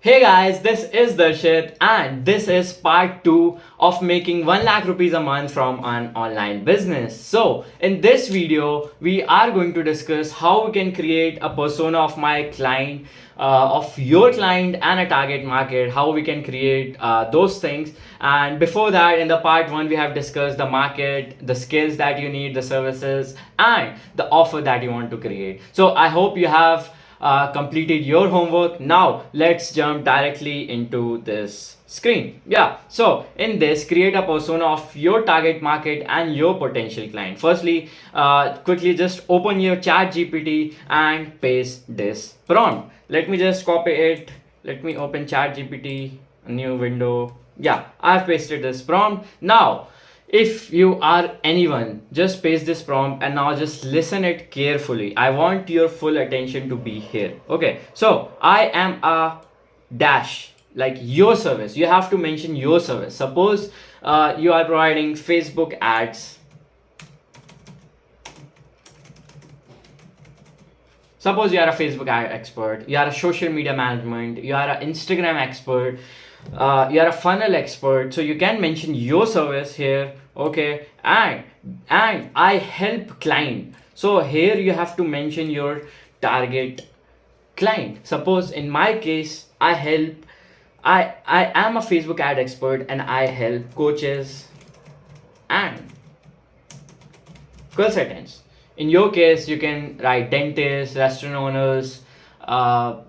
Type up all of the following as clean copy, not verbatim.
Hey guys, this is Darshit and this is part 2 of making 1 lakh rupees a month from an online business. So, in this video, we are going to discuss how we can create a persona of my client, of your client and a target market, how we can create those things. And before that, in the part 1, we have discussed the market, the skills that you need, the services, and the offer that you want to create. So, I hope you have completed your homework. Now let's jump directly into this screen. Yeah, so in this, create a persona of your target market and your potential client. Firstly, quickly just open your Chat-GPT and paste this prompt. Let me just copy it. Let me open Chat-GPT, a new window. Yeah, I've pasted this prompt. Now if you are anyone, just paste this prompt and now just listen it carefully. I want your full attention to be here. Okay, so I am a dash, like your service. You have to mention your service. Suppose you are providing Facebook ads. Suppose you are a Facebook ad expert, you are a social media management, you are an Instagram expert, you are a funnel expert. So you can mention your service here. Okay, and I help client. So here you have to mention your target client. Suppose in my case, I am a Facebook ad expert and I help coaches and consultants. In your case, you can write dentists, restaurant owners,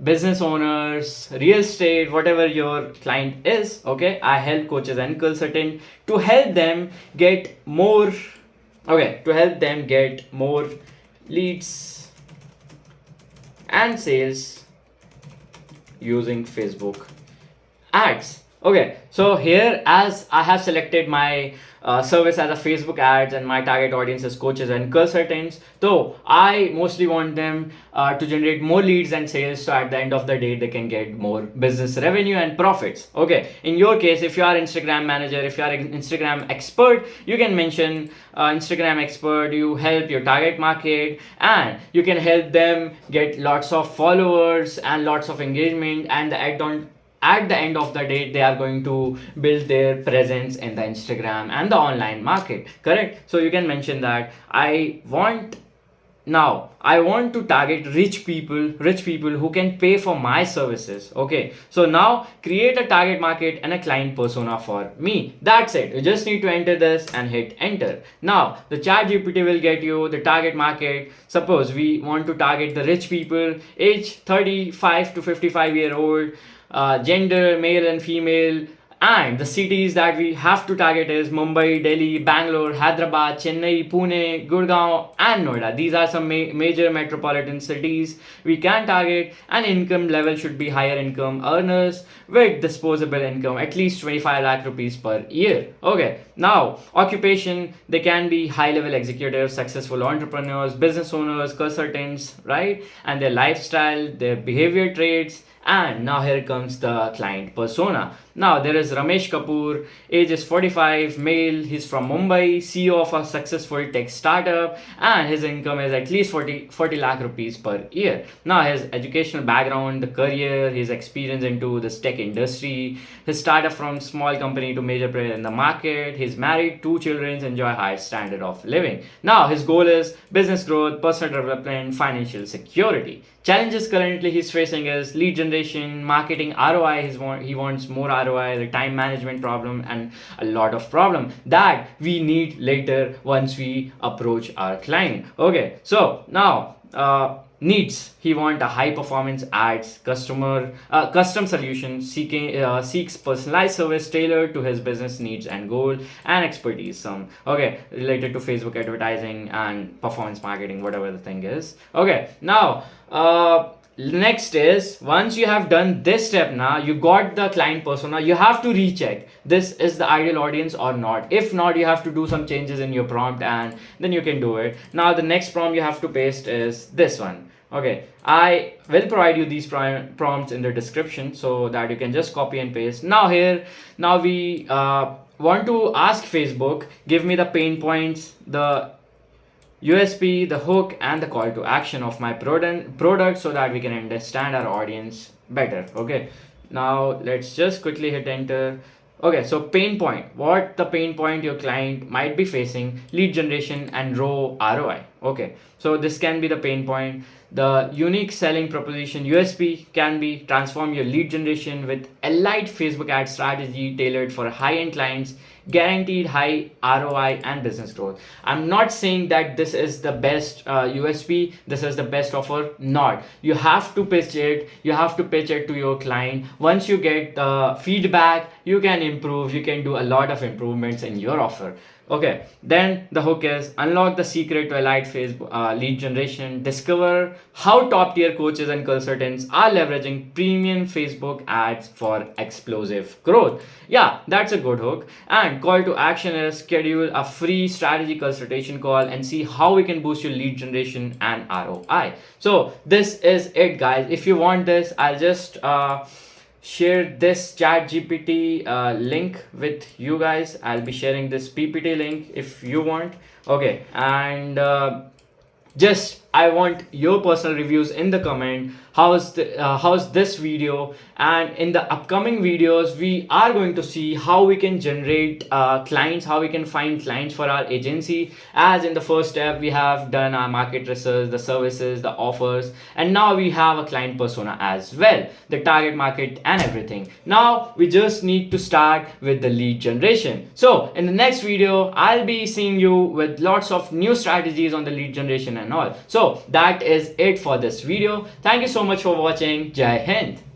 business owners, real estate, whatever your client is. Okay, I help coaches and consultants to help them get more. Okay, to help them get more leads and sales using Facebook ads. Okay, so here, as I have selected my service as a Facebook ads and my target audience is coaches and consultants, so I mostly want them to generate more leads and sales, so at the end of the day they can get more business revenue and profits. Okay, in your case, if you are Instagram manager, if you are an Instagram expert, you can mention Instagram expert. You help your target market and you can help them get lots of followers and lots of engagement, and at the end of the day they are going to build their presence in the Instagram and the online market. Correct? So you can mention that I want to target rich people who can pay for my services. Okay, so now create a target market and a client persona for me. That's it. You just need to enter this and hit enter. Now the Chat GPT will get you the target market. Suppose we want to target the rich people, age 35 to 55-year-old, gender male and female, and the cities that we have to target is Mumbai, Delhi, Bangalore, Hyderabad, Chennai, Pune, Gurgaon, and Noida. These are some major metropolitan cities we can target. And income level should be higher income earners with disposable income at least 25 lakh rupees per year. Okay, now occupation, they can be high level executives, successful entrepreneurs, business owners, consultants, right? And their lifestyle, their behavior traits. And now here comes the client persona. Now there is Ramesh Kapoor, age is 45, male, he's from Mumbai, CEO of a successful tech startup, and his income is at least 40 lakh rupees per year. Now his educational background, the career, his experience into this tech industry, his startup from small company to major player in the market, he's married, 2 children, enjoy high standard of living. Now his goal is business growth, personal development, financial security. Challenges currently he's facing is lead generation, marketing, ROI. He wants more ROI, the time management problem, and a lot of problem that we need later once we approach our client. Okay, so now needs, he want a high performance ads, custom solution, seeks personalized service tailored to his business needs and goal, and expertise some related to Facebook advertising and performance marketing, whatever the thing is. Okay, now next is, once you have done this step, now you got the client persona, you have to recheck this is the ideal audience or not. If not, you have to do some changes in your prompt and then you can do it. Now the next prompt you have to paste is this one. Okay, I will provide you these prompts in the description so that you can just copy and paste. Now we want to ask Facebook, give me the pain points, the USP, the hook, and the call to action of my product so that we can understand our audience better. Okay, Now let's just quickly hit enter. Okay, so pain point. What the pain point your client might be facing? Lead generation and raw ROI. Okay, so this can be the pain point. The unique selling proposition USP can be transform your lead generation with elite Facebook ad strategy tailored for high-end clients, guaranteed high ROI and business growth. I'm not saying that this is the best USP, this is the best offer. Not. You have to pitch it. You have to pitch it to your client. Once you get the feedback, you can improve. You can do a lot of improvements in your offer. Okay, then the hook is unlock the secret to elite Facebook lead generation. Discover how top tier coaches and consultants are leveraging premium Facebook ads for explosive growth. Yeah, that's a good hook. And call to action is schedule a free strategy consultation call and see how we can boost your lead generation and ROI. So this is it, guys. If you want this, I'll just share this Chat-GPT link with you guys. I'll be sharing this PPT link if you want. Okay, and just I want your personal reviews in the comment. How's this video? And in the upcoming videos we are going to see how we can generate clients, how we can find clients for our agency. As in the first step we have done our market research, the services, the offers, and now we have a client persona as well, the target market and everything. Now we just need to start with the lead generation. So in the next video I'll be seeing you with lots of new strategies on the lead generation and all. So that is it for this video. Thank you so much for watching. Jai Hind.